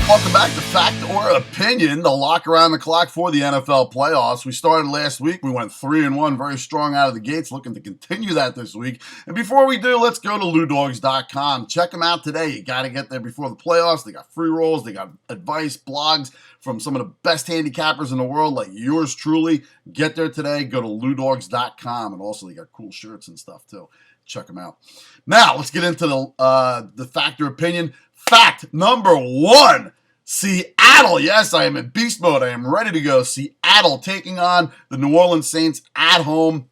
Welcome back to Fact or Opinion, the lock around the clock for the NFL playoffs. We started last week. We went 3-1, very strong out of the gates, looking to continue that this week. And before we do, let's go to LouDogs.com. Check them out today. You got to get there before the playoffs. They got free rolls. They got advice, blogs from some of the best handicappers in the world, like yours truly. Get there today. Go to LouDogs.com. And also, they got cool shirts and stuff, too. Check them out. Now, let's get into the Fact or Opinion. Fact number one. Seattle, yes, I am in beast mode. I am ready to go. Seattle taking on the New Orleans Saints at home.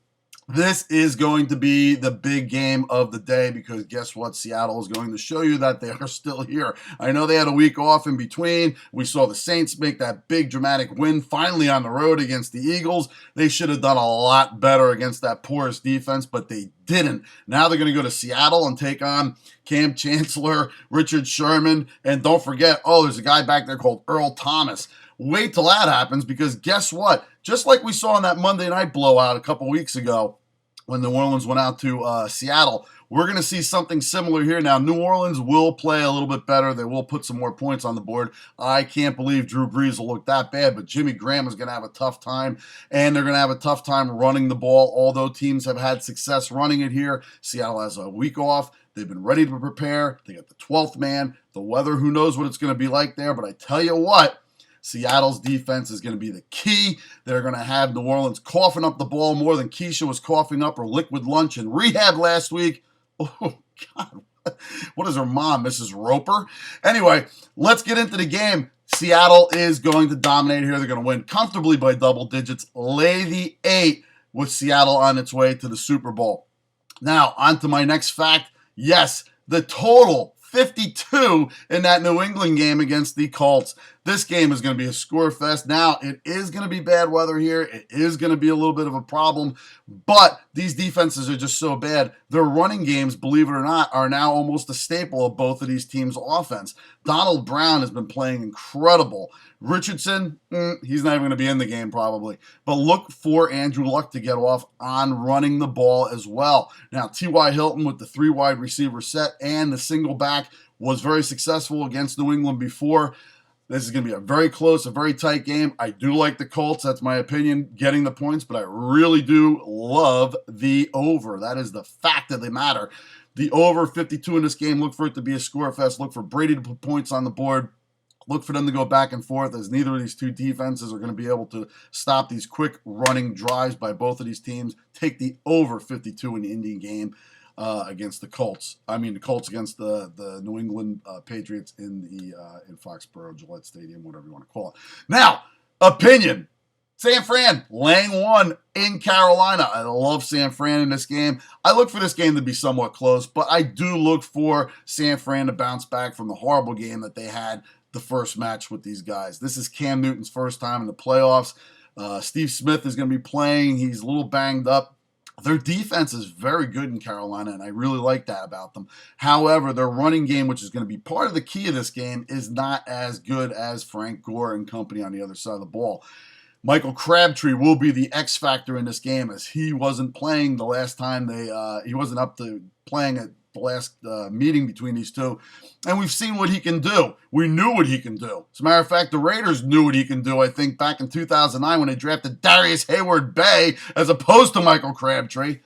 This is going to be the big game of the day because guess what? Seattle is going to show you that they are still here. I know they had a week off in between. We saw the Saints make that big dramatic win finally on the road against the Eagles. They should have done a lot better against that porous defense, but they didn't. Now they're going to go to Seattle and take on Cam Chancellor, Richard Sherman, and don't forget, there's a guy back there called Earl Thomas. Wait till that happens because guess what? Just like we saw in that Monday night blowout a couple weeks ago when New Orleans went out to Seattle, we're going to see something similar here. Now, New Orleans will play a little bit better. They will put some more points on the board. I can't believe Drew Brees will look that bad, but Jimmy Graham is going to have a tough time, and they're going to have a tough time running the ball, although teams have had success running it here. Seattle has a week off. They've been ready to prepare. They got the 12th man. The weather, who knows what it's going to be like there, but I tell you what, Seattle's defense is going to be the key. They're going to have New Orleans coughing up the ball more than Keisha was coughing up her liquid lunch in rehab last week. Oh, God. What is her mom, Mrs. Roper? Anyway, let's get into the game. Seattle is going to dominate here. They're going to win comfortably by double digits. Lay the 8 with Seattle on its way to the Super Bowl. Now, on to my next fact. Yes, the total 52 in that New England game against the Colts. This game is going to be a score fest. Now, it is going to be bad weather here. It is going to be a little bit of a problem, but these defenses are just so bad. Their running games, believe it or not, are now almost a staple of both of these teams' offense. Donald Brown has been playing incredible. Richardson, he's not even going to be in the game probably. But look for Andrew Luck to get off on running the ball as well. Now, T.Y. Hilton with the 3 wide receiver set and the single back was very successful against New England before. This is going to be a very close, a very tight game. I do like the Colts. That's my opinion, getting the points, but I really do love the over. That is the fact of the matter. The over 52 in this game, look for it to be a score fest. Look for Brady to put points on the board. Look for them to go back and forth as neither of these two defenses are going to be able to stop these quick running drives by both of these teams. Take the over 52 in the Indian game against the Colts. I mean, the Colts against the New England Patriots in Foxborough, Gillette Stadium, whatever you want to call it. Now, opinion. San Fran laying 1 in Carolina. I love San Fran in this game. I look for this game to be somewhat close, but I do look for San Fran to bounce back from the horrible game that they had the first match with these guys. This is Cam Newton's first time in the playoffs. Steve Smith is going to be playing. He's a little banged up. Their defense is very good in Carolina, and I really like that about them. However, their running game, which is going to be part of the key of this game, is not as good as Frank Gore and company on the other side of the ball. Michael Crabtree will be the X factor in this game as he wasn't playing the last time he wasn't up to playing at the last meeting between these two. And we've seen what he can do. We knew what he can do. As a matter of fact, the Raiders knew what he can do, I think, back in 2009 when they drafted Darius Hayward-Bay as opposed to Michael Crabtree.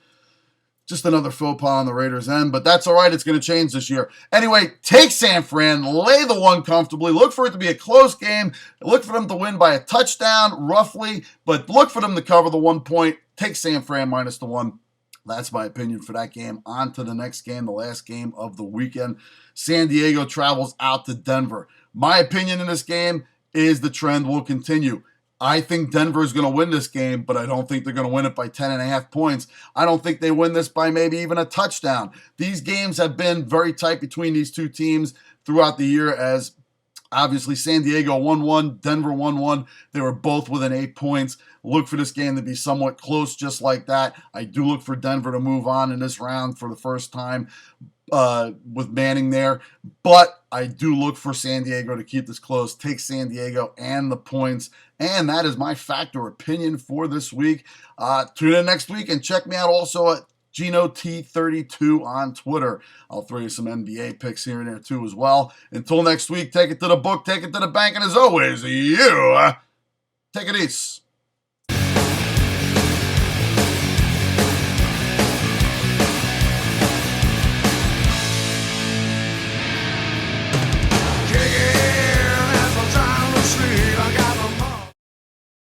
Just another faux pas on the Raiders' end, but that's all right. It's going to change this year. Anyway, take San Fran, lay the 1 comfortably. Look for it to be a close game. Look for them to win by a touchdown, roughly, but look for them to cover the 1 point. Take San Fran minus the 1. That's my opinion for that game. On to the next game, the last game of the weekend. San Diego travels out to Denver. My opinion in this game is the trend will continue. I think Denver is going to win this game, but I don't think they're going to win it by 10.5 points. I don't think they win this by maybe even a touchdown. These games have been very tight between these two teams throughout the year as obviously San Diego 1-1, Denver 1-1. They were both within 8 points. Look for this game to be somewhat close just like that. I do look for Denver to move on in this round for the first time with Manning there. But I do look for San Diego to keep this close. Take San Diego and the points. And that is my fact or opinion for this week. Tune in next week and check me out also at Geno T32 on Twitter. I'll throw you some NBA picks here and there too as well. Until next week, take it to the book, take it to the bank, and as always, you take it easy.